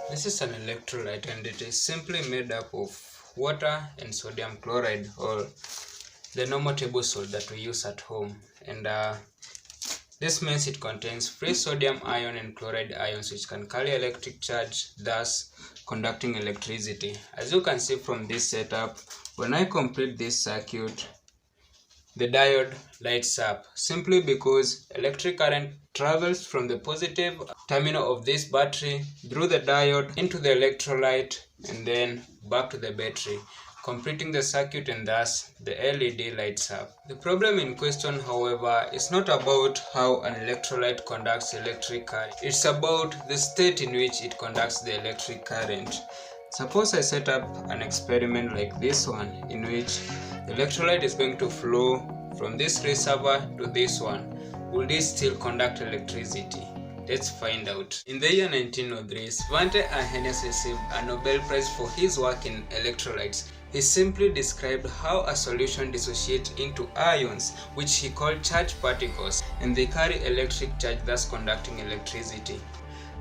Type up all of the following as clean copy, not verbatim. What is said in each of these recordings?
This is an electrolyte and it is simply made up of water and sodium chloride, or the normal table salt that we use at home. And this means it contains free sodium ion and chloride ions which can carry electric charge, thus conducting electricity. As you can see from this setup, when I complete this circuit, the diode lights up simply because electric current travels from the positive terminal of this battery through the diode into the electrolyte and then back to the battery, completing the circuit, and thus the LED lights up. The problem in question, however, is not about how an electrolyte conducts electric current. It's about the state in which it conducts the electric current. Suppose I set up an experiment like this one, in which the electrolyte is going to flow from this reservoir to this one. Will this still conduct electricity? Let's find out. In the year 1903, Svante Arrhenius received a Nobel Prize for his work in electrolytes. He simply described how a solution dissociates into ions, which he called charged particles, and they carry electric charge, thus conducting electricity.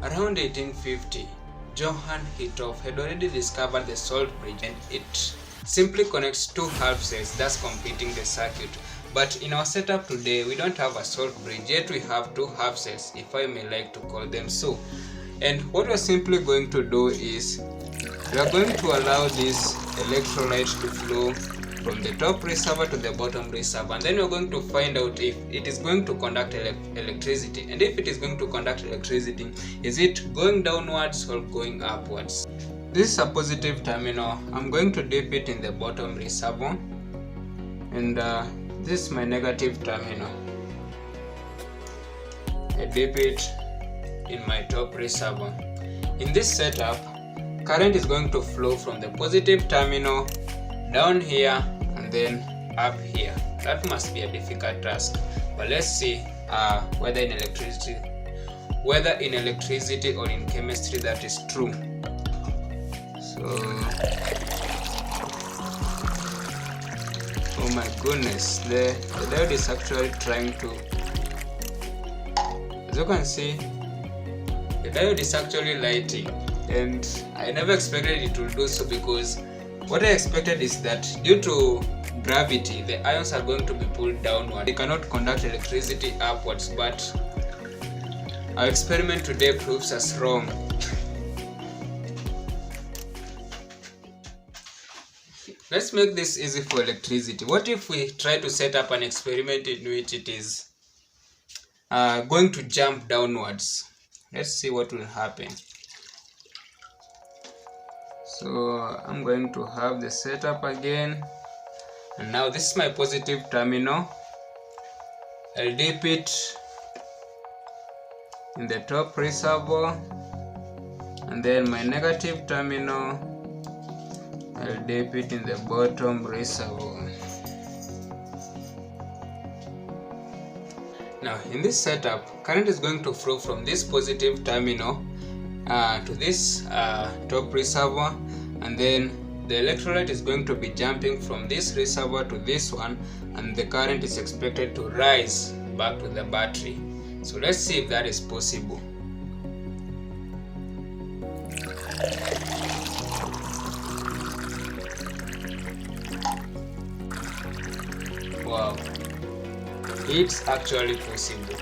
Around 1850, Johann Hittorf had already discovered the salt bridge, and it simply connects two half cells, thus completing the circuit. But in our setup today, we don't have a salt bridge, yet we have two half cells, if I may like to call them so. And what we're simply going to do is, we are going to allow this electrolyte to flow from the top reservoir to the bottom reservoir, and then we're going to find out if it is going to conduct electricity. And if it is going to conduct electricity, is it going downwards or going upwards? This is a positive terminal. I'm going to dip it in the bottom reservoir, and this is my negative terminal. I dip it in my top reservoir. In this setup, current is going to flow from the positive terminal down here and then up here. That must be a difficult task, but let's see whether in electricity or in chemistry that is true. So, oh my goodness, the diode is actually trying to, as you can see, the diode is actually lighting, and I never expected it to do so, because what I expected is that due to gravity, the ions are going to be pulled downward. They cannot conduct electricity upwards, but our experiment today proves us wrong. Let's make this easy for electricity. What if we try to set up an experiment in which it is going to jump downwards? Let's see what will happen. So I'm going to have the setup again, and now this is my positive terminal. I'll dip it in the top reservoir, and then my negative terminal, I'll dip it in the bottom reservoir. Now in this setup, current is going to flow from this positive terminal to this top reservoir, and then the electrolyte is going to be jumping from this reservoir to this one, and the current is expected to rise back to the battery. So let's see if that is possible. Wow, it's actually possible.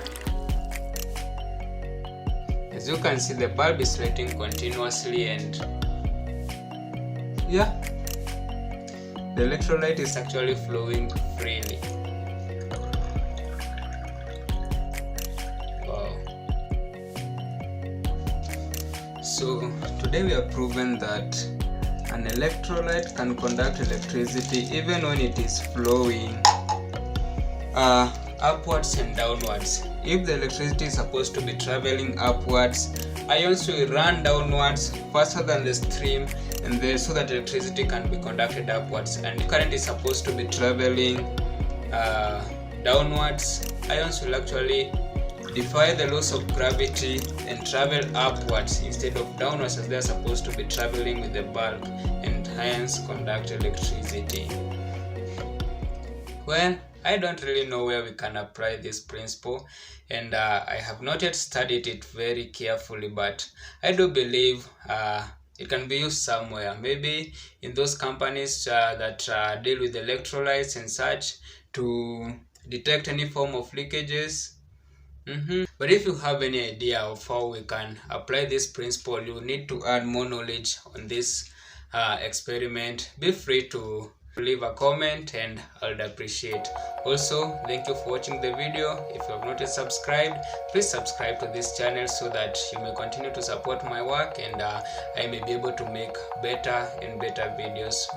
As you can see, the bulb is lighting continuously, and yeah, the electrolyte is actually flowing freely. Wow. So today we have proven that an electrolyte can conduct electricity even when it is flowing upwards and downwards. If the electricity is supposed to be traveling upwards, ions will run downwards faster than the stream, and then so that electricity can be conducted upwards. And the current is supposed to be traveling downwards, ions will actually defy the laws of gravity and travel upwards instead of downwards, as they are supposed to be traveling with the bulk, and hence conduct electricity. Well, I don't really know where we can apply this principle, and I have not yet studied it very carefully, but I do believe it can be used somewhere, maybe in those companies that deal with electrolytes and such, to detect any form of leakages. But if you have any idea of how we can apply this principle, you need to add more knowledge on this experiment, be free to leave a comment and I would appreciate. Also, thank you for watching the video. If you have not yet subscribed, please subscribe to this channel so that you may continue to support my work and I may be able to make better and better videos.